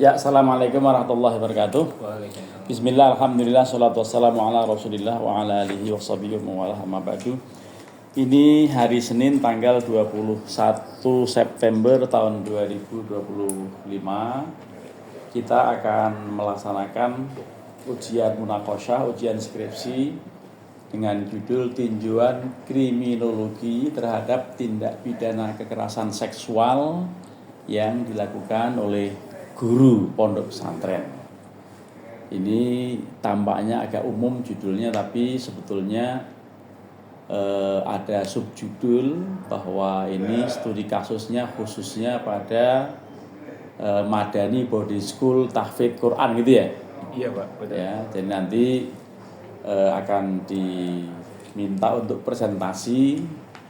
Ya, assalamualaikum warahmatullahi wabarakatuh. Waalaikumsalam. Bismillah, alhamdulillah, salatu wassalamu ala rasulillah wa ala alihi wa sahbihi wa ala amma ba'du. Ini hari Senin tanggal 21 September tahun 2025. Kita akan melaksanakan ujian munaqasyah, ujian skripsi dengan judul tinjauan kriminologi terhadap tindak pidana kekerasan seksual yang dilakukan oleh guru pondok pesantren. Ini tampaknya agak umum judulnya, tapi sebetulnya ada subjudul bahwa ini studi kasusnya khususnya pada Madani Boarding School Tahfidz Quran gitu ya. Iya Pak, betul. Ya, jadi nanti akan diminta untuk presentasi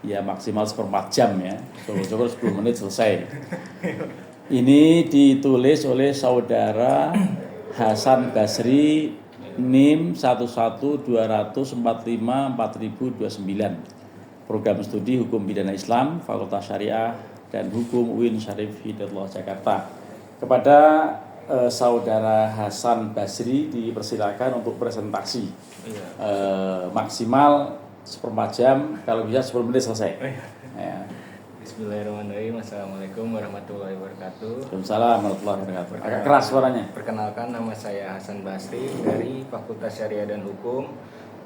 ya maksimal 1/4 jam ya. Syukur-syukur 10 menit selesai. Ini ditulis oleh saudara Hasan Basri, NIM 112454029, program studi Hukum Pidana Islam, Fakultas Syariah dan Hukum UIN Syarif Hidayatullah Jakarta. Kepada saudara Hasan Basri dipersilakan untuk presentasi. Iya. Maksimal 1/4 jam, kalau bisa 10 menit selesai. Ya. Bismillahirrahmanirrahim. Assalamualaikum warahmatullahi wabarakatuh. Waalaikumsalam warahmatullahi wabarakatuh. Agak keras suaranya. Perkenalkan, nama saya Hasan Basri dari Fakultas Syariah dan Hukum,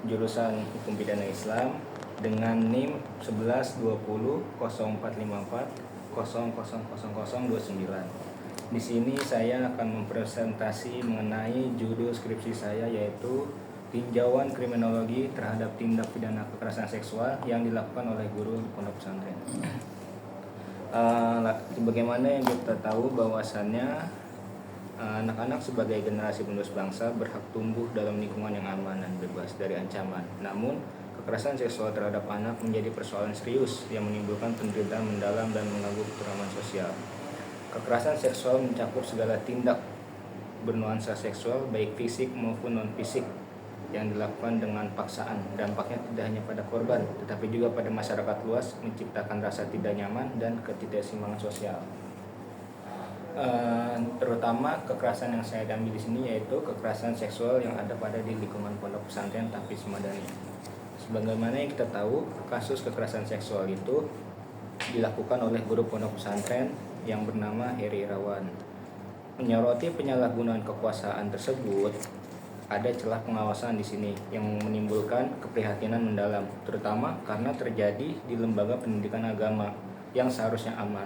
jurusan Hukum Pidana Islam, dengan NIM 11200454000029. Di sini saya akan mempresentasi mengenai judul skripsi saya, yaitu tinjauan kriminologi terhadap tindak pidana kekerasan seksual yang dilakukan oleh guru di pondok pesantren. Sebagaimana yang kita tahu bahwasannya anak-anak sebagai generasi penerus bangsa berhak tumbuh dalam lingkungan yang aman dan bebas dari ancaman. Namun, kekerasan seksual terhadap anak menjadi persoalan serius yang menimbulkan penderitaan mendalam dan mengganggu ketentraman sosial. Kekerasan seksual mencakup segala tindak bernuansa seksual, baik fisik maupun non-fisik, yang dilakukan dengan paksaan. Dampaknya tidak hanya pada korban, tetapi juga pada masyarakat luas, menciptakan rasa tidak nyaman dan ketidakseimbangan sosial. Terutama kekerasan yang saya ambil di sini yaitu kekerasan seksual yang ada pada di lingkungan pondok pesantren Tahfidz Madani. Sebagaimana yang kita tahu, kasus kekerasan seksual itu dilakukan oleh guru pondok pesantren yang bernama Heri Irawan. Menyoroti penyalahgunaan kekuasaan tersebut, ada celah pengawasan di sini yang menimbulkan keprihatinan mendalam, terutama karena terjadi di lembaga pendidikan agama yang seharusnya aman.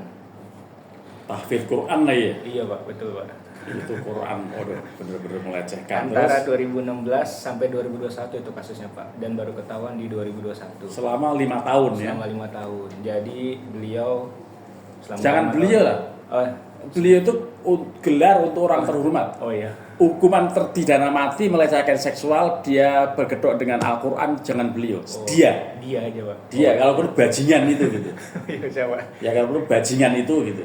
Tahfidz Quran lah ya. Iya Pak, betul Pak. Itu Quran, waduh, bener-bener melecehkan. Antara Terus 2016 sampai 2021 itu kasusnya Pak, dan baru ketahuan di 2021. selama 5 tahun ya. Selama 5 tahun. Jadi beliau selama Jangan 5 beliau tahun. lah. Beliau itu gelar untuk orang terhormat. Oh iya. Hukuman terpidana mati melecehkan seksual, dia berkedok dengan Al-Quran, jangan beliau. Dia Dia aja Pak. Dia kalau perlu bajingan itu gitu. Iya siapa? Ya kalau perlu bajingan itu gitu.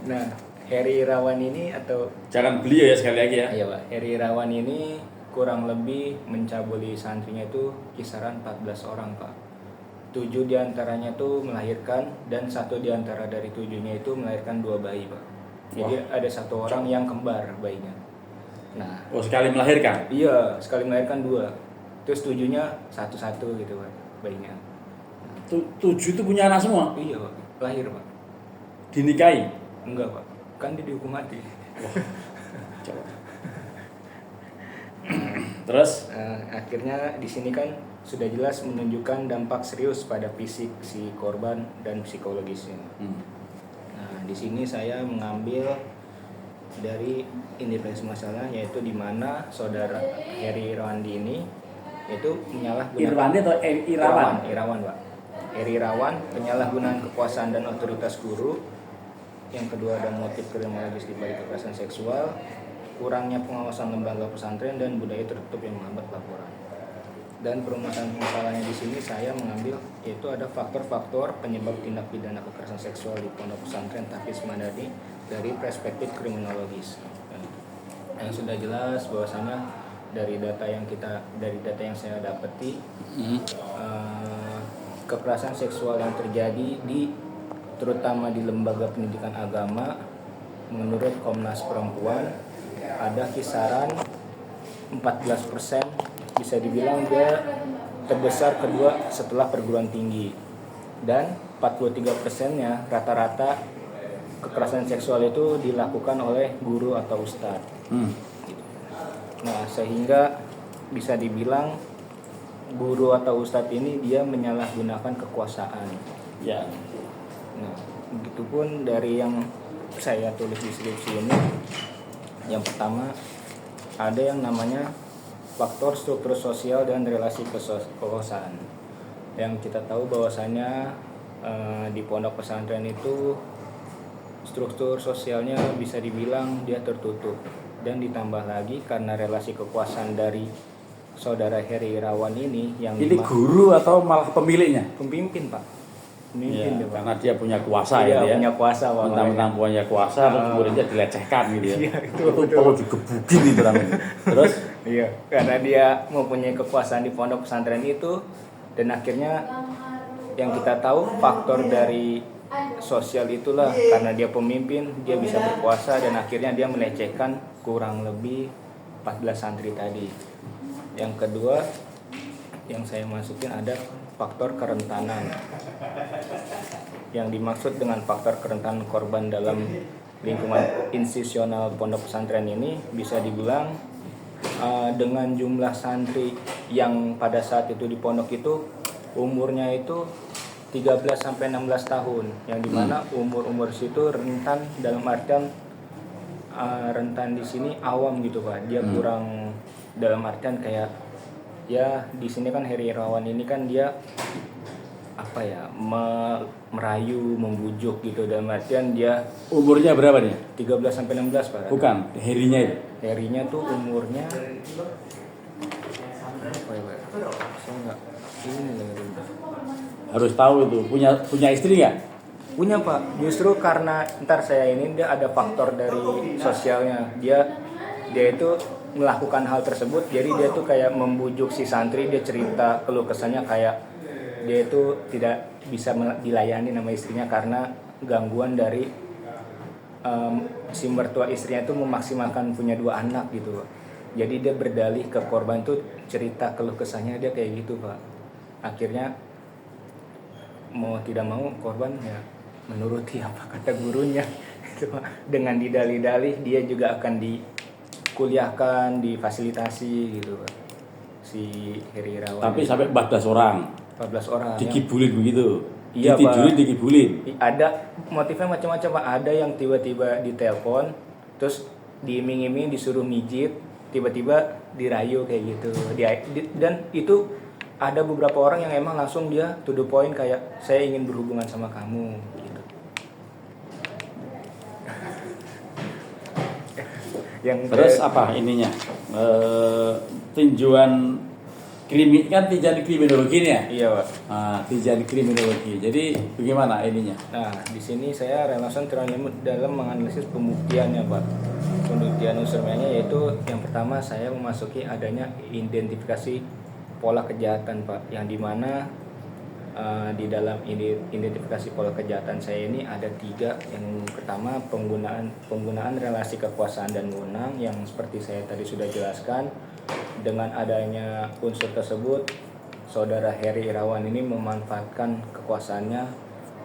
Nah, Heri Irawan ini atau Jangan beliau ya sekali lagi ya. iya Pak, Heri Irawan ini kurang lebih mencabuli santrinya itu kisaran 14 orang Pak. 7 diantaranya itu melahirkan, dan 1 diantara dari 7-nya itu melahirkan 2 bayi Pak. Jadi ada 1 orang yang kembar bayinya. Nah, Oh, sekali melahirkan. iya, sekali melahirkan 2. Terus 7-nya satu-satu gitu Pak, bayinya. 7 itu punya anak semua. Iya Pak, lahir Pak. Dinikahi. Enggak Pak, kan dia dihukum mati. Coba. Terus Akhirnya di sini kan sudah jelas menunjukkan dampak serius pada fisik si korban dan psikologisnya. Nah, di sini saya mengambil dari indikasi masalah, yaitu di mana saudara Heri Irwandi ini yaitu menyalahgunakan Irwandi atau Irawan? Irawan Pak. Heri Irawan penyalahgunaan kekuasaan dan otoritas guru. Yang kedua ada motif kriminologis di balik kekerasan seksual, kurangnya pengawasan lembaga pesantren, dan budaya tertutup yang menghambat laporan. Dan permasalahan masalahnya di sini saya mengambil yaitu ada faktor-faktor penyebab tindak pidana kekerasan seksual di pondok pesantren Tahfidz Madani dari perspektif kriminologis. Yang sudah jelas bahwasanya dari data yang saya dapati, kekerasan seksual yang terjadi terutama di lembaga pendidikan agama menurut Komnas Perempuan ada kisaran 14%, bisa dibilang dia terbesar kedua setelah perguruan tinggi, dan 43%-nya rata-rata kekerasan seksual itu dilakukan oleh guru atau ustadz. Nah, sehingga bisa dibilang guru atau ustadz ini dia menyalahgunakan kekuasaan. Ya. Nah, begitupun dari yang saya tulis di skripsi ini, yang pertama ada yang namanya faktor struktur sosial dan relasi kekuasaan. Yang kita tahu bahwasanya di pondok pesantren itu struktur sosialnya bisa dibilang dia tertutup, dan ditambah lagi karena relasi kekuasaan dari saudara Heri Irawan ini yang Ini guru atau malah pemiliknya? pemimpin, Pak. Ya, Pemimpin dia, Pak. karena dia punya kuasa Iya, ya. punya kuasa, Pak. Mentang-mentang punya kuasa, terus muridnya dilecehkan gitu ya. Iya, itu perlu digebukin gitu namanya. Terus iya, karena dia mempunyai kekuasaan di pondok pesantren itu, dan akhirnya yang kita tahu faktor dari sosial itulah, karena dia pemimpin, dia bisa berkuasa, dan akhirnya dia melecehkan kurang lebih 14 santri tadi. Yang kedua yang saya masukin ada faktor kerentanan. Yang dimaksud dengan faktor kerentanan korban dalam lingkungan institusional pondok pesantren ini bisa dibilang dengan jumlah santri yang pada saat itu di pondok itu umurnya itu 13 sampai 16 tahun, yang dimana umur-umur situ rentan, dalam artian rentan di sini awam gitu, Pak. Dia kurang, dalam artian kayak ya di sini kan Heri Irawan ini kan dia apa ya, merayu, membujuk gitu, dalam artian dia umurnya berapa nih? 13 sampai 16, Pak. Bukan, Herinya itu. Herinya tuh umurnya apa ya, Pak? Saya nggak ini lagi. Harus tahu itu. Punya istri nggak? Punya, Pak. Justru karena ntar saya ini dia ada faktor dari sosialnya. Dia itu melakukan hal tersebut, jadi dia tuh kayak membujuk si santri, dia cerita keluh kesahnya kayak dia itu tidak bisa dilayani nama istrinya karena gangguan dari si mertua istrinya itu memaksimalkan punya 2 anak gitu, Pak. Jadi dia berdalih ke korban tuh, cerita keluh kesahnya dia kayak gitu, Pak. Akhirnya mau tidak mau korban ya menuruti apa kata gurunya. Dengan didalih-dalih dia juga akan dikuliahkan, difasilitasi gitu, Pak. Si Heri Irawan. Tapi sampai 14 orang. 14 orang. Dikibulin begitu. Iya, Ditidurin, Pak. dikibulin. Ada motifnya macam-macam, Pak. Ada yang tiba-tiba ditelepon, terus diiming-iming disuruh mijit, tiba-tiba dirayu kayak gitu. Dan itu ada beberapa orang yang emang langsung dia to the point kayak saya ingin berhubungan sama kamu gitu. Terus apa ininya? Tinjauan tinjauan kriminologi nih ya? Iya, Pak. Tinjauan kriminologi. Jadi bagaimana ininya? Nah, di sini saya relevan dalam menganalisis pembuktiannya, Pak. Pembuktian unsur mainnya yaitu yang pertama saya memasuki adanya identifikasi pola kejahatan, Pak. Yang dimana di dalam identifikasi pola kejahatan saya ini ada 3. Yang pertama penggunaan relasi kekuasaan dan wewenang yang seperti saya tadi sudah jelaskan. Dengan adanya unsur tersebut, saudara Heri Irawan ini memanfaatkan kekuasaannya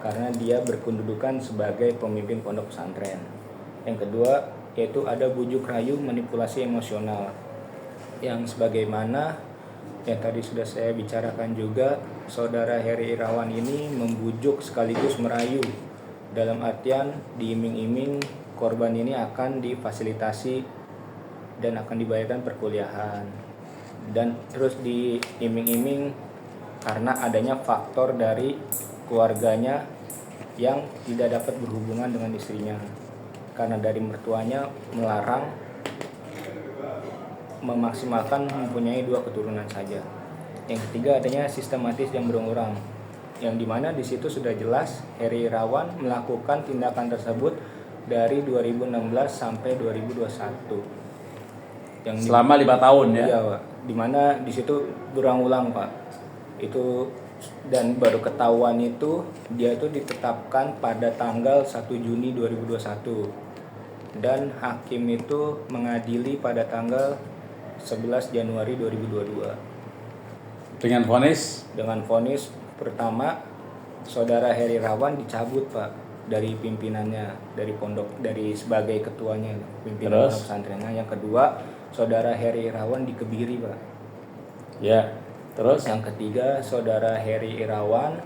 karena dia berkedudukan sebagai pemimpin pondok pesantren. Yang kedua yaitu ada bujuk rayu manipulasi emosional, yang sebagaimana yang tadi sudah saya bicarakan juga, saudara Heri Irawan ini membujuk sekaligus merayu, dalam artian diiming-iming korban ini akan difasilitasi dan akan dibayarkan perkuliahan, dan terus diiming-iming karena adanya faktor dari keluarganya yang tidak dapat berhubungan dengan istrinya karena dari mertuanya melarang, memaksimalkan mempunyai 2 keturunan saja. Yang ketiga adanya sistematis yang berulang, yang dimana di situ sudah jelas Heri Irawan melakukan tindakan tersebut dari 2016 sampai 2021. Yang selama 5 tahun ya? Iya, Pak. Dimana di situ berulang-ulang, Pak. Itu dan baru ketahuan itu dia itu ditetapkan pada tanggal 1 Juni 2021. dan hakim itu mengadili pada tanggal 11 Januari 2022 Dengan vonis dengan vonis pertama saudara Heri Irawan dicabut Pak dari pimpinannya, dari pondok, dari sebagai ketuanya pimpinan Terus? pesantrennya. Yang kedua saudara Heri Irawan dikebiri Pak. ya. Terus Yang ketiga saudara Heri Irawan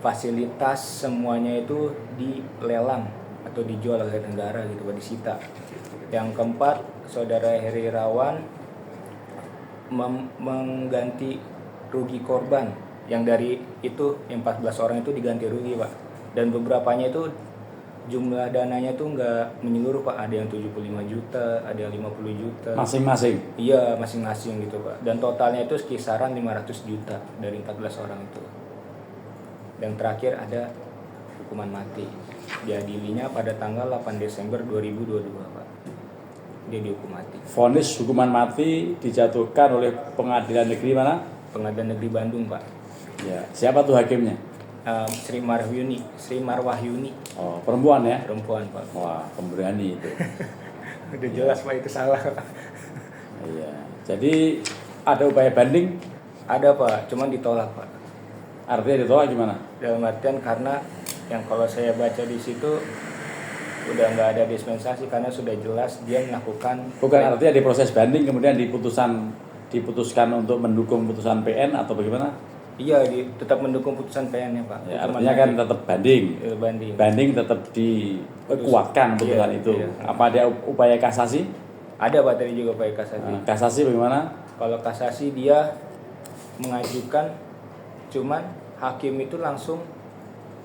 fasilitas semuanya itu dilelang atau dijual oleh negara gitu Pak, disita. Yang keempat saudara Heri Irawan mengganti rugi korban yang dari itu yang 14 orang itu diganti rugi Pak, dan beberapanya itu jumlah dananya tuh nggak menyeluruh Pak, ada yang 75 juta, ada yang 50 juta masing-masing. iya masing-masing gitu Pak, dan totalnya itu kisaran 500 juta dari 14 orang itu. Dan terakhir ada hukuman mati, diadilinya pada tanggal 8 Desember 2022 Pak, dia dihukum mati. Vonis hukuman mati dijatuhkan oleh pengadilan negeri mana? Pengadilan Negeri Bandung Pak. Ya. Siapa tuh hakimnya? Sri Marwahyuni Oh, perempuan ya? perempuan Pak. Wah, pemberani itu. Udah jelas Pak itu salah. Iya. Jadi ada upaya banding, Ada Pak, cuman ditolak Pak. artinya ditolak gimana? Dalam artian karena yang kalau saya baca di situ udah nggak ada dispensasi karena sudah jelas dia melakukan. Bukan, artinya di proses banding kemudian diputuskan untuk mendukung putusan PN atau bagaimana? Iya, tetap mendukung putusan PN-nya Pak. Ya, Hukuman artinya mati. kan tetap banding. Banding. Banding tetap dikuatkan putusan Iya, itu. iya. Apa ada upaya kasasi? Ada Pak tadi juga upaya kasasi. Kasasi bagaimana? Kalau kasasi dia mengajukan, cuman hakim itu langsung,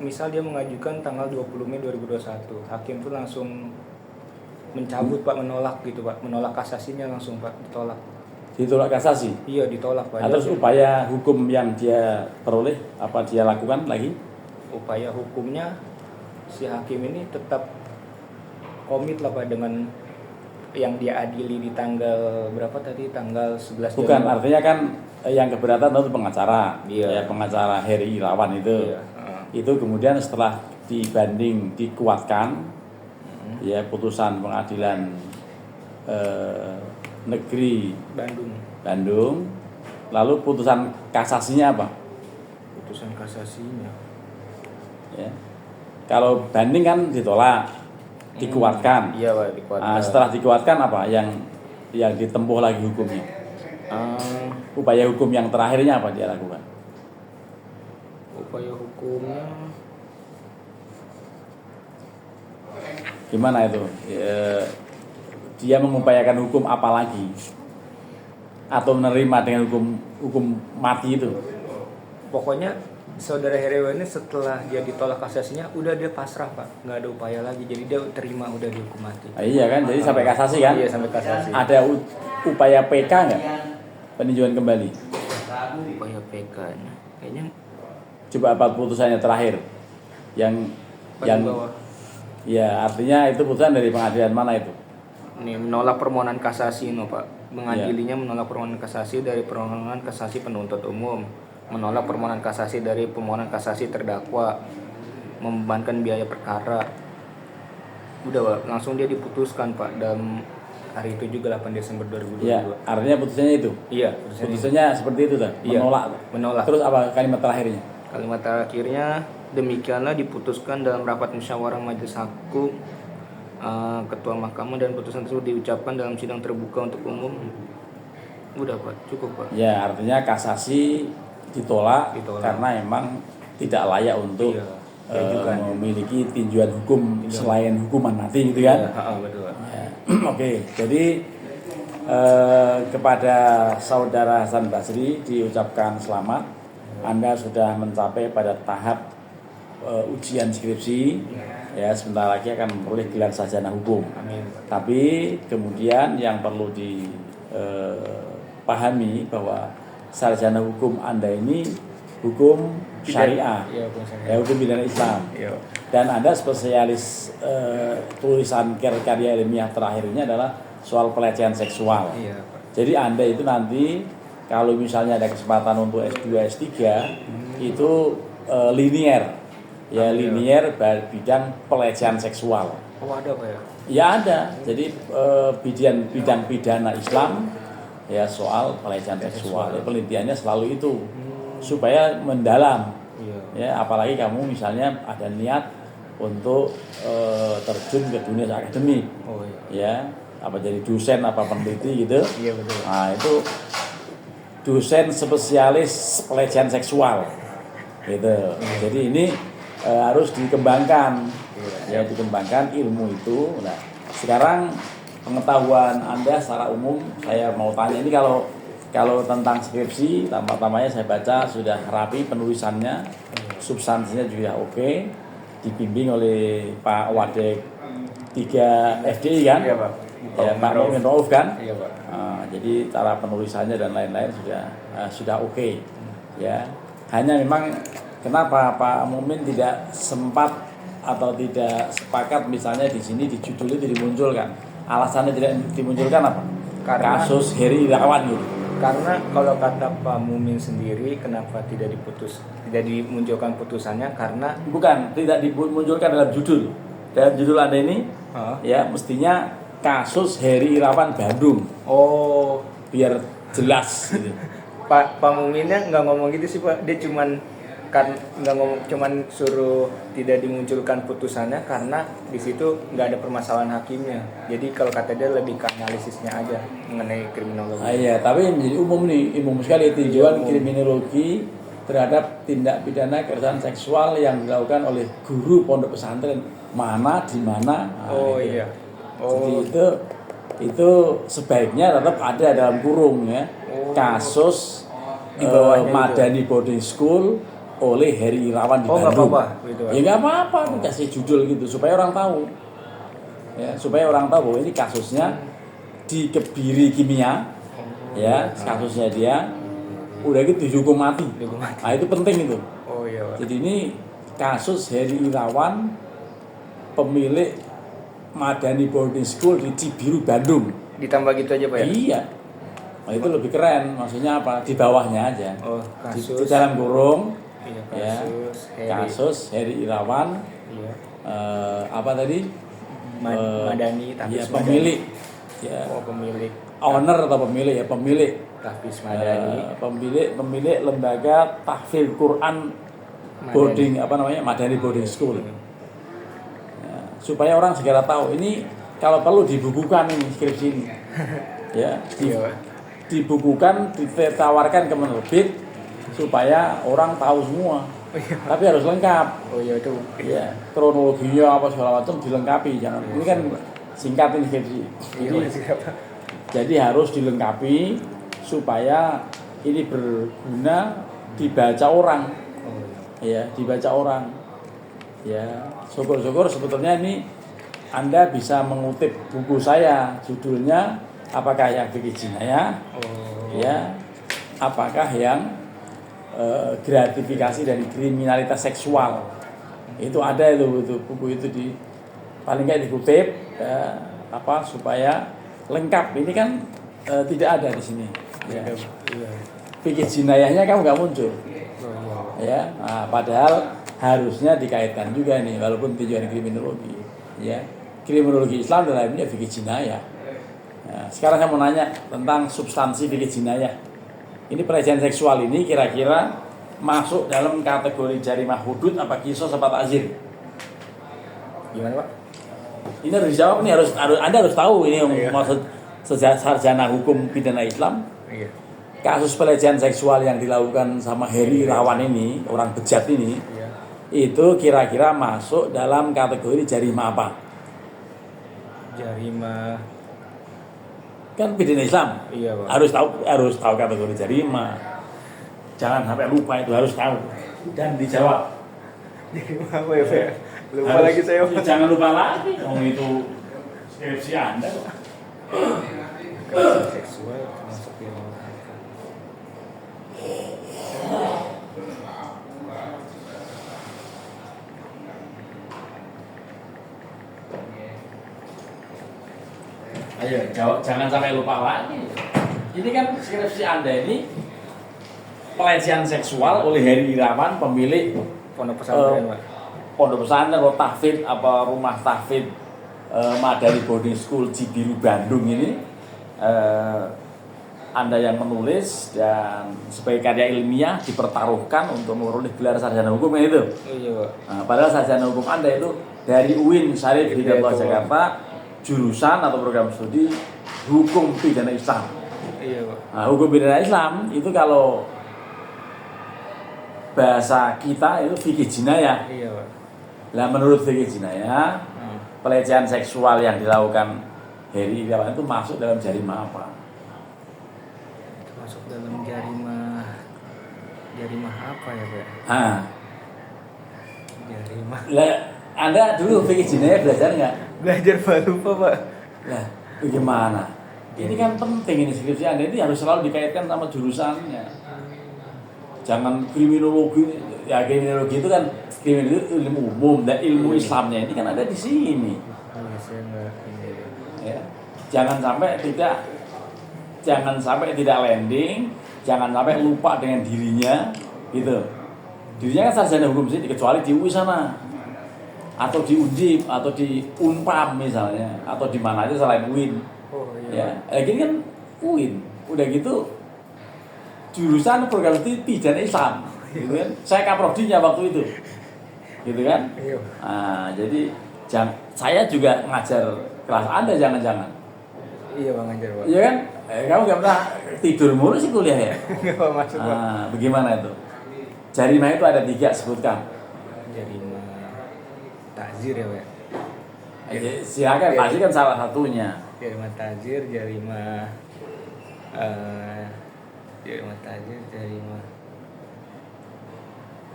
misal dia mengajukan tanggal 20 Mei 2021, hakim itu langsung mencabut Pak, menolak gitu Pak, menolak kasasinya langsung Pak, ditolak. Ditolak kasasi. Iya ditolak Pak. Nah, terus upaya hukum yang dia peroleh apa dia lakukan lagi? Upaya hukumnya si hakim ini tetap komit lah Pak dengan yang dia adili di tanggal berapa tadi, tanggal 11 Bukan, Januari. artinya kan yang keberatan itu pengacara. Iya. Ya, pengacara Heri Irawan itu. Iya. Itu kemudian setelah dibanding dikuatkan, ya putusan pengadilan negeri Bandung, lalu putusan kasasinya apa? Putusan kasasinya. Ya. Kalau banding kan ditolak, dikuatkan. Iya Pak, dikuatkan. Nah, setelah dikuatkan apa yang ditempuh lagi hukumnya? Upaya hukum yang terakhirnya apa dia lakukan? Upaya hukumnya Gimana itu? Dia mengupayakan hukum apa lagi? Atau menerima dengan hukum mati itu? pokoknya saudara Heri ini setelah dia ditolak kasasinya udah dia pasrah Pak, nggak ada upaya lagi, jadi dia terima udah dihukum mati. Iya kan, jadi sampai kasasi kan? Iya sampai kasasi. Ada upaya PK nggak? Peninjauan kembali. Upaya PK-nya kayaknya Coba apa putusannya terakhir? Yang bawah. Ya, artinya itu putusan dari pengadilan mana itu? Ini menolak permohonan kasasi Pak. Mengadilinya menolak permohonan kasasi dari permohonan kasasi penuntut umum, menolak permohonan kasasi dari permohonan kasasi terdakwa, membebankan biaya perkara. Udah Pak, langsung dia diputuskan Pak dalam hari itu juga 8 Desember 2022. Ya, artinya putusannya itu. Iya, Putusannya seperti itu kan? Iya, menolak. Terus apa kalimat terakhirnya? Kalimat terakhirnya, demikianlah diputuskan dalam rapat musyawarah majelis hakim ketua mahkamah dan putusan tersebut diucapkan dalam sidang terbuka untuk umum. Udah Pak, cukup Pak. Ya, artinya kasasi ditolak. Ditolak. Karena emang tidak layak untuk memiliki tinjuan hukum selain hukuman mati gitu kan? Iya, betul Pak. Ya. Oke, jadi kepada saudara Hasan Basri diucapkan selamat. Anda sudah mencapai pada tahap ujian skripsi. Ya, sebentar lagi akan memperoleh gelar sarjana hukum. Amin. Tapi kemudian yang perlu dipahami bahwa sarjana hukum Anda ini hukum syariah, Iya, hukum syariah. ya hukum pidana Islam. Iya. Dan Anda spesialis tulisan karya ilmiah terakhirnya adalah soal pelecehan seksual. Iya Pak. Jadi Anda itu nanti kalau misalnya ada kesempatan untuk S2, S3 itu linier. Ya, linier bidang pelecehan seksual. Oh ada Pak ya? Ya ada. Jadi bidang pidana Islam ya soal pelecehan seksual. Ya, penelitiannya selalu itu supaya mendalam. Iya. Ya, apalagi kamu misalnya ada niat untuk terjun ke dunia akademik. Oh iya. Ya, apa jadi dosen apa peneliti gitu. Iya betul. Nah, itu dosen spesialis pelecehan seksual. Gitu. Jadi ini harus dikembangkan. Ya, dikembangkan ilmu itu. Nah, sekarang pengetahuan Anda secara umum saya mau tanya ini kalau tentang skripsi, tamanya saya baca sudah rapi penulisannya, substansinya juga oke, dibimbing oleh Pak Wadek 3 FDI kan? Iya Pak. Ya, Pak Mumin Rauf kan? Iya Pak. Jadi cara penulisannya dan lain-lain sudah oke. Ya, hanya memang kenapa Pak Mumin tidak sempat atau tidak sepakat misalnya di sini di judul itu dimunculkan? Alasannya tidak dimunculkan apa? Karena kasus Heri Irawan gitu. Karena kalau kata Pak Mumin sendiri, kenapa tidak dimunculkan putusannya? Karena Bukan, tidak dimunculkan dalam judul. Dalam judul Anda ini, ya mestinya kasus Heri Irawan Bandung. Oh, Biar jelas gitu. Pak Muminnya nggak ngomong gitu sih Pak. Dia nggak ngomong, cuman suruh tidak dimunculkan putusannya karena di situ nggak ada permasalahan hakimnya. Jadi kalau kata dia lebih ke analisisnya aja mengenai kriminologi. Iya, tapi menjadi umum nih, umum sekali tinjauan kriminologi terhadap tindak pidana kekerasan seksual yang dilakukan oleh guru pondok pesantren mana di mana. Oh gitu. iya. Jadi itu sebaiknya tetap ada dalam kurung ya. Kasus Di bawahnya Madani Boarding School oleh Heri Irawan di nggak Bandung. apa-apa, gitu, Ya nggak apa-apa, kasih judul gitu supaya orang tahu. Ya, supaya orang tahu bahwa ini kasusnya di Kebiri Kimia. Ya, kasusnya dia udah gitu dihukum mati. Nah, itu penting itu. Oh iya Pak. Jadi ini kasus Heri Irawan pemilik Madani Boarding School di Cibiru Bandung. Ditambah gitu aja Pak ya? Iya. Nah, itu lebih keren. Maksudnya apa? Di bawahnya aja. Oh, Di dalam kurung. Iya, Kasus Heri Irawan. Iya. Apa tadi? Madani, Ya, Tafis pemilik. Ya. Oh, pemilik. Owner atau pemilik ya, pemilik. Tafis Madani. Pemilik lembaga tahfidz Quran boarding Madani Boarding School. Ya, supaya orang segera tahu ini kalau perlu dibukukan ini skripsi ini. Ya, dibukukan, ditawarkan ke penerbit supaya orang tahu semua. Tapi harus lengkap. Oh iya itu. Ya, kronologinya apa segala macam dilengkapi, jangan. Ini kan singkat ini skripsi. Jadi harus dilengkapi supaya ini berguna dibaca orang. Ya, dibaca orang. Ya, syukur-syukur sebetulnya ini Anda bisa mengutip buku saya, judulnya apakah yang fikih jinayah? Ya, apakah yang gratifikasi dari kriminalitas seksual? Itu ada itu buku itu paling nggak dikutip ya, supaya lengkap. Ini kan tidak ada di sini. Ya. Fikih jinayahnya kamu nggak muncul. Ya, padahal harusnya dikaitkan juga nih, walaupun tujuan kriminologi. Ya, kriminologi Islam dalamnya fikih jinayah. Nah, sekarang saya mau nanya tentang substansi fikih jinayah. Ini pelecehan seksual ini kira-kira masuk dalam kategori jarimah hudud apa qisas apa ta'zir? Gimana Pak? Ini harus dijawab nih, Anda harus tahu ini maksud sarjana hukum pidana Islam. Iya. Kasus pelecehan seksual yang dilakukan sama Heri Irawan ini, orang bejat ini, itu kira-kira masuk dalam kategori jarimah apa? Jarimah. Kan pidana Islam. Iya Pak. Harus tahu kategori jarimah. Jangan sampai lupa, itu harus tahu dan dijawab. Jarimah apa ya Pak? Lupa lagi saya Pak. Jangan lupa lagi. Itu skripsi Anda kok. Kekerasan seksual termasuk yang Ayo jawab, jangan sampai lupa lagi. Ini kan skripsi Anda ini pelecehan seksual oleh Heri Irawan pemilik pondok pesantren Pak. pondok pesantren atau tahfidz apa rumah tahfidz Madani Boarding School Cibiru Bandung ini, Anda yang menulis dan sebagai karya ilmiah dipertaruhkan untuk memperoleh gelar sarjana hukum itu. Oh iya Pak. Nah, padahal sarjana hukum Anda itu dari UIN Syarif Hidayatullah Jakarta, jurusan atau program studi hukum pidana Islam. Iya Pak. Nah, hukum pidana Islam itu kalau bahasa kita itu fikih jinayah. Iya Pak. Nah, menurut fikih jinayah, pelecehan seksual yang dilakukan Heri Irawan itu masuk dalam jarima apa? Itu masuk dalam jarimah apa ya Pak? Jarimah. Lah, Anda dulu fikih jinayah belajar nggak? Belajar Pak, lupa Pak. Lah, bagaimana? Ini kan penting, ini skripsi Anda ini harus selalu dikaitkan sama jurusannya. Jangan kriminologi, ya kriminologi itu kan kriminologi itu ilmu umum dan ilmu Islamnya ini kan ada di sini. Ya. Jangan sampai tidak landing, jangan sampai lupa dengan dirinya, gitu. Dirinya kan sarjana hukum sih, kecuali di UI sana, atau di Undip, atau di Unpam misalnya, atau di mana aja selain UIN. Oh iya. Ya, gini kan UIN, udah gitu. Jurusan program studi pidana Islam, gitu kan? Saya kaprodinya waktu itu, gitu kan? Iya. Nah, jadi saya juga ngajar kelas Anda jangan-jangan. Iya Bang, ngajar Pak. Iya kan? Kamu nggak pernah tidur mulu sih kuliah ya? Nggak masuk Pak. Nah, bagaimana itu? Jarimah itu ada 3, sebutkan. Jarimah takzir ya Pak. Silakan, pasti kan salah satunya. Jarimah takzir, jarimah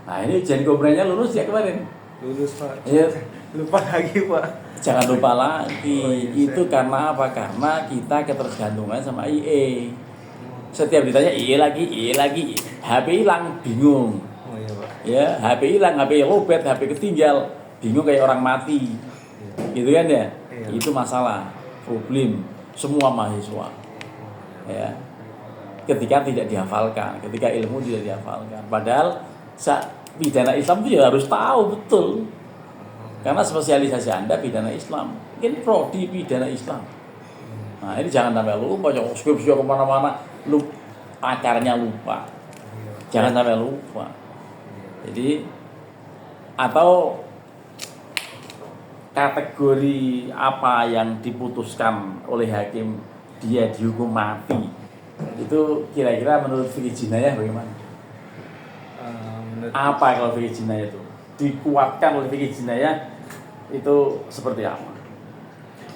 Nah, ini ujian komprehensnya lulus ya kemarin. lulus Pak. Iya. Lupa lagi Pak. Jangan lupa lagi, itu karena apa? Karena kita ketergantungan sama IE. Setiap ditanya IE lagi, HP hilang, bingung. Oh iya Pak. Ya, HP hilang, HP lobet, HP ketinggal, bingung kayak orang mati. Gitu kan ya? Iya. Itu masalah, problem semua mahasiswa. Ya. Ketika tidak dihafalkan, ketika ilmu tidak dihafalkan. Padahal pidana Islam itu ya harus tahu betul. Karena spesialisasi Anda pidana Islam. Mungkin prodi pidana Islam. Nah, ini jangan sampai lupa, jangan skripsi kemana-mana, akarnya lupa. Jangan sampai lupa. Jadi, atau kategori apa yang diputuskan oleh hakim dia dihukum mati. Itu kira-kira menurut fikih jinayah bagaimana? Apa kalau fikih jinayah itu? Dikuatkan oleh fikih jinayah itu seperti apa?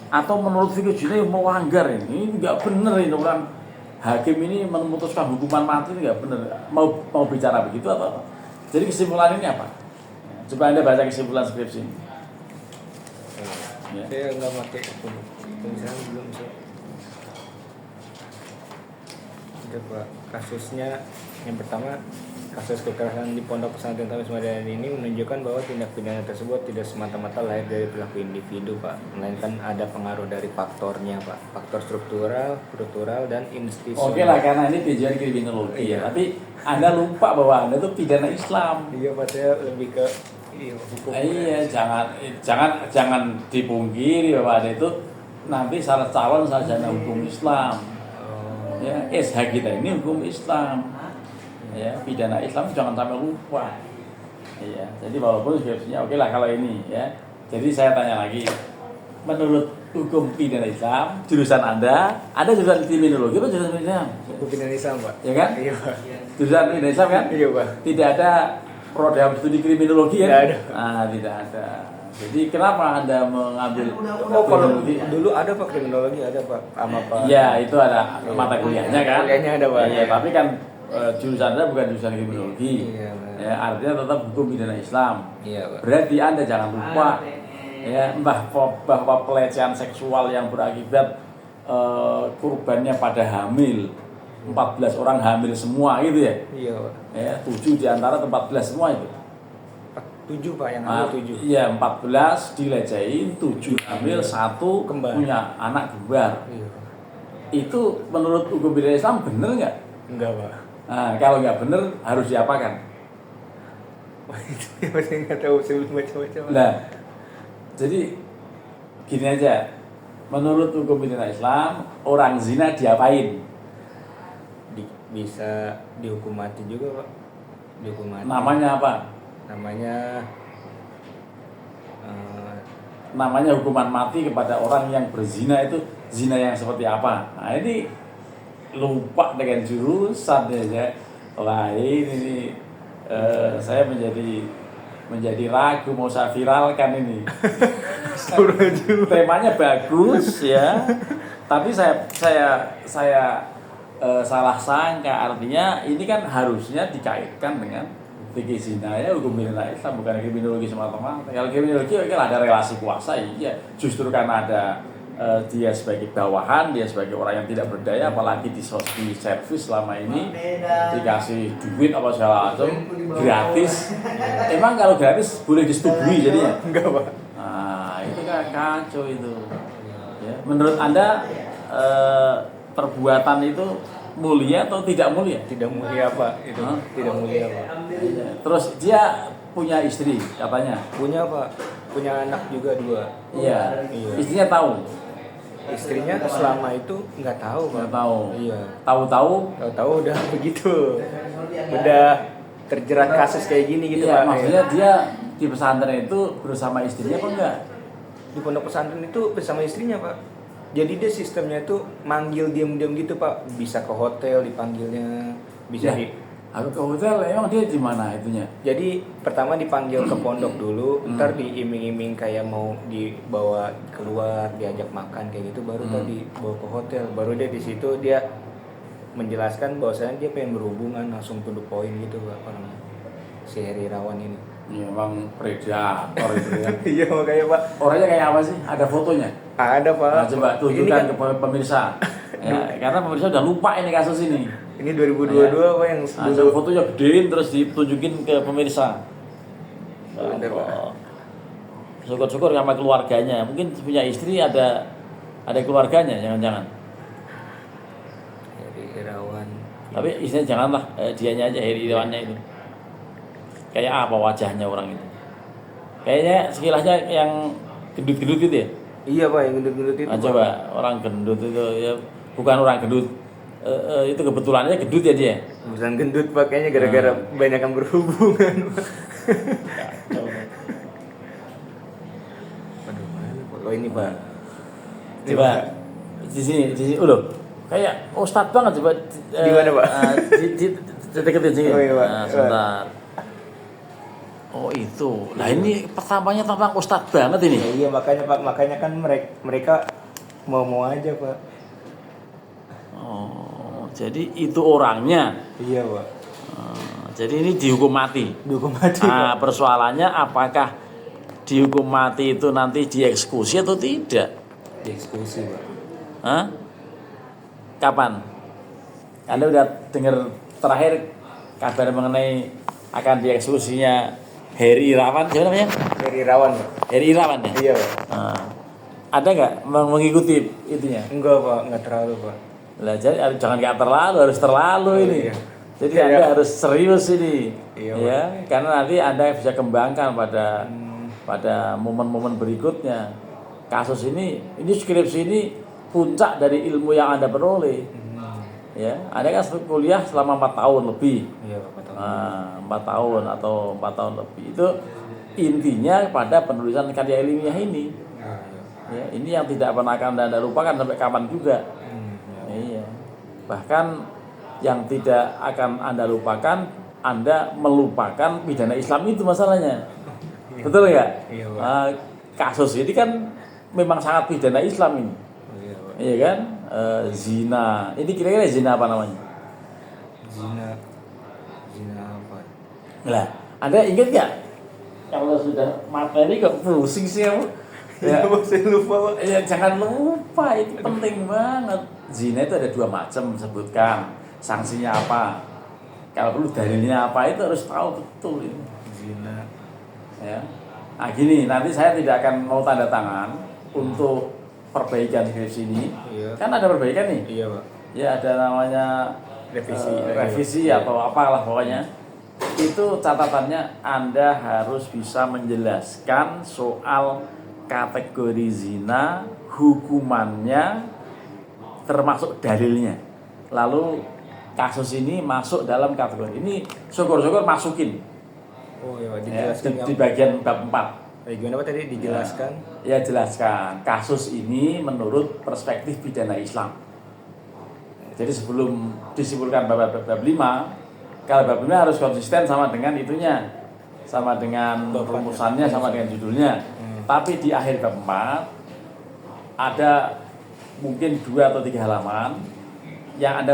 Atau menurut fikih jinayah melanggar ini nggak benar ini orang hakim ini memutuskan hukuman mati ini nggak benar. Mau bicara begitu atau apa? Jadi kesimpulan ini apa? Coba Anda baca kesimpulan skripsi ini. Ya. Saya nggak pakai tulisan belum bisa. Coba kasusnya yang pertama, kasus kekerasan di Pondok Pesantren Tamis Madani ini menunjukkan bahwa tindak pidana tersebut tidak semata-mata lahir dari perilaku individu Pak, melainkan ada pengaruh dari faktornya Pak, faktor struktural dan institusional. Oke lah, karena ini tujuan kriminologi ya, tapi Anda lupa bahwa Anda itu pidana Islam. Iya Pak, saya lebih ke hukum. Iya, jangan dipungkiri bahwa Anda itu nanti syarat calon sarjana hukum Islam. Ya, SH kita ini hukum Islam. Ya, pidana Islam jangan sampai lupa. Iya, jadi walaupun skripsinya oke lah kalau ini ya. Jadi saya tanya lagi, menurut hukum pidana Islam, jurusan Anda jurusan kriminologi apa jurusan pidana? Hukum pidana Islam Pak. Ya kan? Iya Pak. Jurusan pidana Islam kan? Iya Pak. Tidak ada program studi kriminologi kan? Tidak ada. Ah, tidak ada. Jadi kenapa Anda mengambil kriminologi? Dulu ada Pak, kriminologi ada Pak, sama Pak. Iya, itu ada mata kuliahnya kan? Kuliahnya ada Pak. Iya, tapi kan jurusan Anda bukan jurusan kriminologi. Iya, ya, artinya tetap hukum pidana Islam. Iya, Pak. Berarti Anda jangan lupa ya bahwa pelecehan seksual yang berakibat kurbannya pada hamil 14 orang hamil semua gitu ya. Iya, Pak. Ya, 7 di antara 14 semua itu. 7 Pak, yang hamil 7. Iya, 14 dilecehin, 7 hamil, 1 Kembar. punya anak kembar. Iya. Itu menurut hukum pidana Islam benar nggak? Enggak Pak. Nah, kalau nggak benar harus diapakan? Wah, itu ya saya nggak tahu, saya belum baca-baca. Nah, jadi Gini aja, menurut hukum pidana Islam, orang zina diapain? Bisa dihukum mati juga, Pak. Dihukum mati. Namanya apa? Namanya Namanya hukuman mati kepada orang yang berzina, itu zina yang seperti apa? Nah ini lupa dengan jurusan ya. Lain ini saya menjadi ragu mau saya viralkan ini. Temanya bagus ya, tapi saya salah sangka, artinya ini kan harusnya dikaitkan dengan fikih zina ya, hukum pidana Islam, bukan kriminologi semata-mata. Kalau kriminologi kan ada relasi kuasa, iya. Justru karena ada dia sebagai bawahan, dia sebagai orang yang tidak berdaya, apalagi di servis selama ini dikasih duit apa segala macam gratis. Emang kalau gratis boleh disetujui jadinya? enggak, Pak. Nah itu kan kacau itu. Ya. Menurut Anda perbuatan itu mulia atau tidak mulia? Tidak mulia, Pak. Itu tidak mulia, Pak. Terus dia punya istri katanya. Punya, Pak. Punya anak juga 2. Iya. Iya. Istrinya tahu. Istrinya selama itu nggak tahu, Pak. Nggak tahu. Iya. Tahu-tahu. Tahu udah begitu. Udah terjerat kasus kayak gini gitu, Iya, Pak. maksudnya dia di pesantren itu bersama istrinya apa enggak? Di pondok pesantren itu bersama istrinya, Pak. Jadi dia sistemnya itu manggil diam-diam gitu, Pak. Bisa ke hotel dipanggilnya, bisa Ya. Aku ke hotel, emang dia di mana itunya? Jadi pertama dipanggil ke pondok dulu, ntar diiming-iming kayak mau dibawa keluar, diajak makan kayak gitu, baru tadi dibawa ke hotel. Baru dia di situ dia menjelaskan bahwasanya dia pengen berhubungan, langsung to the point gitu, Pak, orangnya. Si Heri Irawan ini. Ya, emang predator itu ya. Iya, makanya, Pak. Orangnya kayak apa sih? Ada fotonya? Ada, Pak. Nah, coba Ini tunjukkan kan, ke pemirsa. Ya, karena pemirsa udah lupa ini kasus ini. ini 2022, Pak, yang Nah, coba fotonya gedein terus ditunjukin ke pemirsa. Ada, Pak. Syukur-syukur sama keluarganya. Mungkin punya istri ada keluarganya, jangan-jangan. Heri Irawan. Tapi istrinya janganlah, dianya aja, Heri Irawannya itu. Kayak apa wajahnya orang itu? Kayaknya sekilasnya yang gendut-gendut gitu ya. Iya, Pak, yang gendut-gendut itu. Nah, Pak. coba orang gendut itu ya, bukan orang gendut. Itu kebetulannya gendut ya dia. Bukan gendut, Pak, kayaknya gara-gara banyak yang berhubungan, Pak. Aduh, mana, Pak? Oh, ini, Pak. Coba di sini, loh. Kayak ustadz banget coba. Di mana, Pak? Deketin sini. Oh, iya, Pak. Nah, sebentar. Oh itu, nah ini pertamanya tampak ustadz banget ini. Ya, iya, makanya, Pak, makanya kan mereka mau aja, Pak. Oh, jadi itu orangnya. Iya, Pak. Jadi ini dihukum mati. Dihukum mati, Nah, Pak. persoalannya apakah dihukum mati itu nanti dieksekusi atau tidak? Dieksekusi, Pak. Hah? Kapan? Anda udah dengar terakhir kabar mengenai akan dieksekusinya Heri Irawan, siapa namanya? Heri Irawan, Pak. Heri Irawan ya? Iya, Pak. Nah, ada nggak mengikuti itunya? Enggak, Pak, enggak terlalu, Pak. Lah jadi jangan nggak terlalu, harus terlalu ini. Iya. Jadi Kayak- Anda harus serius ini, Iya, ya, karena nanti Anda bisa kembangkan pada momen-momen berikutnya. Kasus ini skripsi ini puncak dari ilmu yang Anda peroleh. Ya, Anda kan kuliah selama 4 tahun lebih. Iya, Pak, betul. Nah, 4 tahun atau 4 tahun lebih itu intinya pada penulisan karya ilmiah ini. Nah, iya. Ya, ini yang tidak pernah akan Anda lupakan sampai kapan juga. Iya. Iya. Bahkan yang tidak akan Anda lupakan, Anda melupakan pidana Islam itu masalahnya. Betul nggak? Iya, Pak. Nah, kasus ini kan memang sangat pidana Islam ini. Iya, Pak. Iya kan? Zina. Ini kira-kira zina apa namanya? Zina apa? Lah, Anda ingat nggak? Kalau sudah materi kok pusing sih kamu? Ya, Saya lupa, Pak. ya jangan lupa, itu penting banget. Zina itu ada 2 macam, sebutkan sanksinya apa. Kalau perlu dalilnya apa, itu harus tahu betul ini. Zina. Ya. Nah gini, nanti saya tidak akan mau tanda tangan untuk perbaikan skripsi ini. Iya. Kan ada perbaikan nih. Iya, Pak. Ya ada namanya revisi Iya. atau apalah pokoknya. Itu catatannya Anda harus bisa menjelaskan soal kategori zina, hukumannya, termasuk dalilnya. Lalu kasus ini masuk dalam kategori ini, syukur-syukur masukin. Oh iya, Ya, dijelaskan di bagian bab 4. Gimana Pak tadi dijelaskan? Ya jelaskan. Kasus ini menurut perspektif pidana Islam. Jadi sebelum disimpulkan bab 5, kalau bab 5 harus konsisten sama dengan itunya, sama dengan rumusannya, sama dengan judulnya. Tapi di akhir bab 4 ada mungkin 2 atau 3 halaman yang ada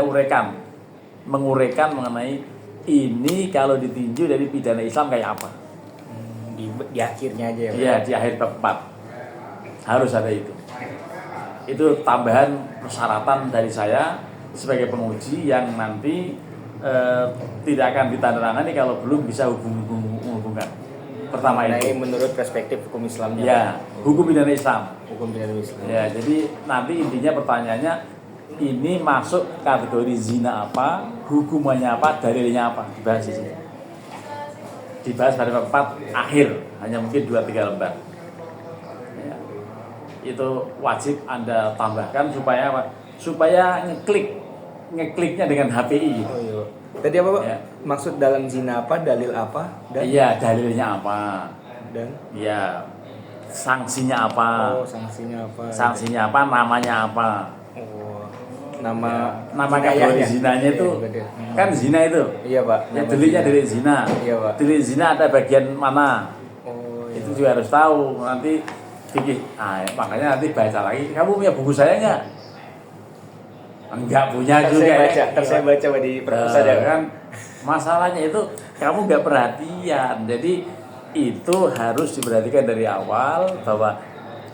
menguraikan mengenai ini kalau ditinjau dari pidana Islam kayak apa. Di akhirnya aja ya Pak? Iya, di akhir bab 4 harus ada itu. Itu tambahan persyaratan dari saya sebagai penguji yang nanti tidak akan ditandatangani kalau belum bisa hubungan. Pertama itu. Menurut perspektif hukum Islamnya. Ya, hukum pidana Islam. Hukum pidana Islam. Ya, jadi nanti intinya pertanyaannya ini masuk kategori zina apa, hukumannya apa, dalilnya apa, dibahas di sini. Dibahas pada bab 4 akhir, hanya mungkin 2-3 lembar. Ya. Itu wajib Anda tambahkan supaya apa? Supaya ngekliknya dengan HPI gitu. Oh iya. Tadi apa Pak? Ya. Maksud dalam zina apa, dalil apa, dan Iya, dalilnya apa? Ya, sanksinya apa? sanksinya apa? Sanksinya apa? Namanya apa? Oh, nama Kategori zinanya itu kan zina itu. Iya Pak. Ya, deliknya delik zina. Iya Pak. Delik zina ada bagian mana? Oh iya. Itu juga harus tahu. Nanti makanya nanti baca lagi. Kamu punya buku saya nggak? Enggak punya juga. Saya baca di perpustakaan Ya, kan masalahnya itu kamu nggak perhatian. Jadi itu harus diperhatikan dari awal bahwa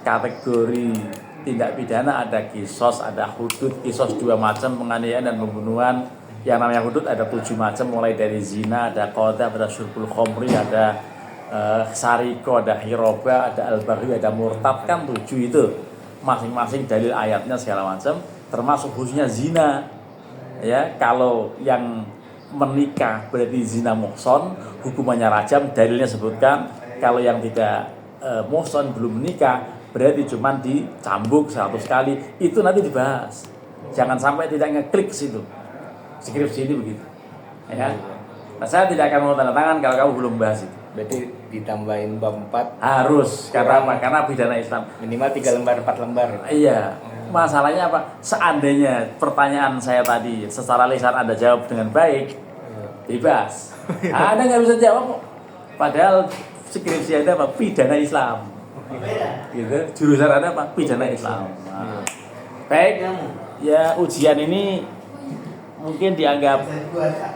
kategori tindak pidana ada kisos, ada hudud. Kisos 2 macam, penganiayaan dan pembunuhan. Yang namanya hudud ada 7 macam, mulai dari zina, ada qadhaf, ada syurbul khamri, ada sariko, ada hiroba, ada al-baghi, ada murtad, kan 7 itu. Masing-masing dalil ayatnya segala macam, termasuk khususnya zina. Ya, kalau yang menikah berarti zina muhson, hukumannya rajam, dalilnya sebutkan. Kalau yang tidak muhson, belum menikah, berarti cuma dicambuk 100 kali. Itu nanti dibahas. Jangan sampai tidak ngeklik ke situ. Skripsi ini begitu. Ya. Nah, saya tidak akan mau tanda tangan kalau kamu belum bahas itu. Berarti ditambahin bab 4 Harus, karena apa? Karena pidana Islam. minimal 3 lembar, 4 lembar. Iya. Masalahnya apa? Seandainya pertanyaan saya tadi secara lisan Anda jawab dengan baik, bebas. Anda nggak bisa jawab kok. Padahal skripsi Anda apa? Pidana Islam. Gitu. Jurusan Anda apa? Pidana Islam. Nah. Baik. Ya, ujian ini mungkin dianggap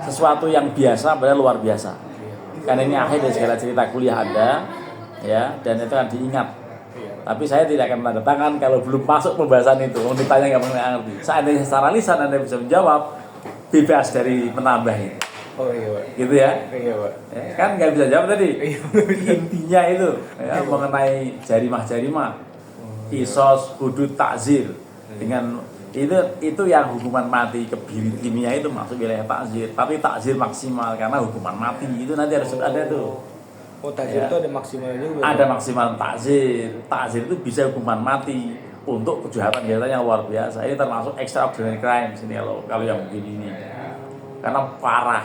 sesuatu yang biasa, padahal luar biasa. Karena ini akhir dari segala cerita kuliah Anda, ya, dan itu akan diingat. Tapi saya tidak akan tanda tangan kalau belum masuk pembahasan itu. Mau ditanya nggak pernah ngerti. Seandainya secara lisan Anda bisa menjawab, bebas dari menambahnya. Oh iya Pak. Gitu ya. Iya Pak. Ya, kan nggak bisa jawab tadi. Intinya itu ya, mengenai jarimah, kisos, hudud, takzir. Dengan itu yang hukuman mati kebiri kimia itu masuk wilayah takzir. Tapi takzir maksimal karena hukuman mati itu nanti harus ada tuh. Oh, takzir Ya. itu ada maksimal juga. Ada maksimal takzir. Takzir itu bisa hukuman mati untuk kejahatan yang luar biasa. Ini termasuk extraordinary crime sini kalau yang begini ini. Karena parah.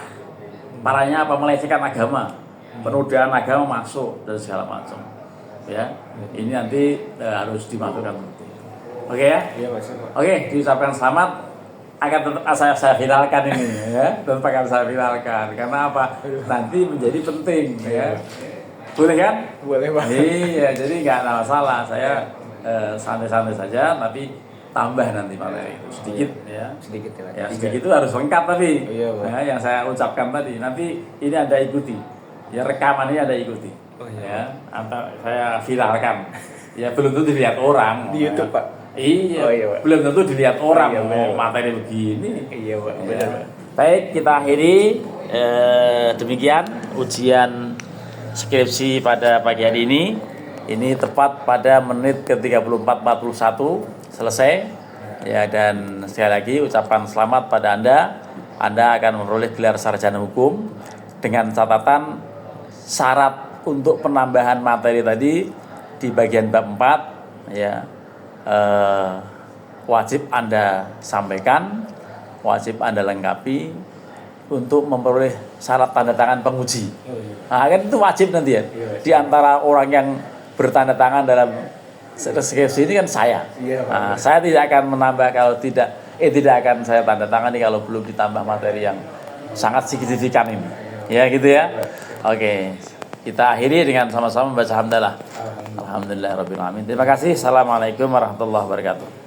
Parahnya apa? Melecehkan agama. Penodaan agama masuk dan segala macam. Ya. Ini nanti harus dimasukkan. Oke ya? Iya Pak. Oke, diucapkan selamat. Akan tetap saya viralkan ini ya. Tetap akan saya viralkan. Karena apa? Nanti menjadi penting ya. Boleh kan? Boleh Pak. Iya, jadi nggak ada masalah. Saya santai-santai saja, tapi tambah nanti materi itu sedikit ya. Sedikit ya Pak. Ya sedikit itu harus lengkap tapi Iya, Pak. ya, yang saya ucapkan tadi. Nanti ini Anda ikuti. Ya rekaman ini Anda ikuti. Oh, iya. Ya, atau saya viralkan. Ya belum tentu dilihat orang. Di YouTube Pak. Iya, Oh, iya, Pak. belum tentu dilihat orang Iya, mau benar. materi begini. Iya Pak. Ya. Benar Pak. Baik, kita akhiri demikian ujian skripsi pada pagi hari ini. Ini tepat pada menit ke-34:41 selesai. Ya, dan sekali lagi ucapan selamat pada Anda. Anda akan memperoleh gelar sarjana hukum dengan catatan syarat untuk penambahan materi tadi di bagian bab 4 ya, wajib Anda sampaikan, wajib Anda lengkapi untuk memperoleh syarat tanda tangan penguji. Nah, kan itu wajib nanti ya. Di antara orang yang bertanda tangan dalam skripsi ini kan saya. Nah, saya tidak akan menambah kalau tidak akan saya tanda tangani kalau belum ditambah materi yang sangat signifikan ini. Ya gitu ya. Oke. Kita akhiri dengan sama-sama membaca hamdalah. Alhamdulillahirabbil alamin. Terima kasih. Assalamualaikum warahmatullahi wabarakatuh.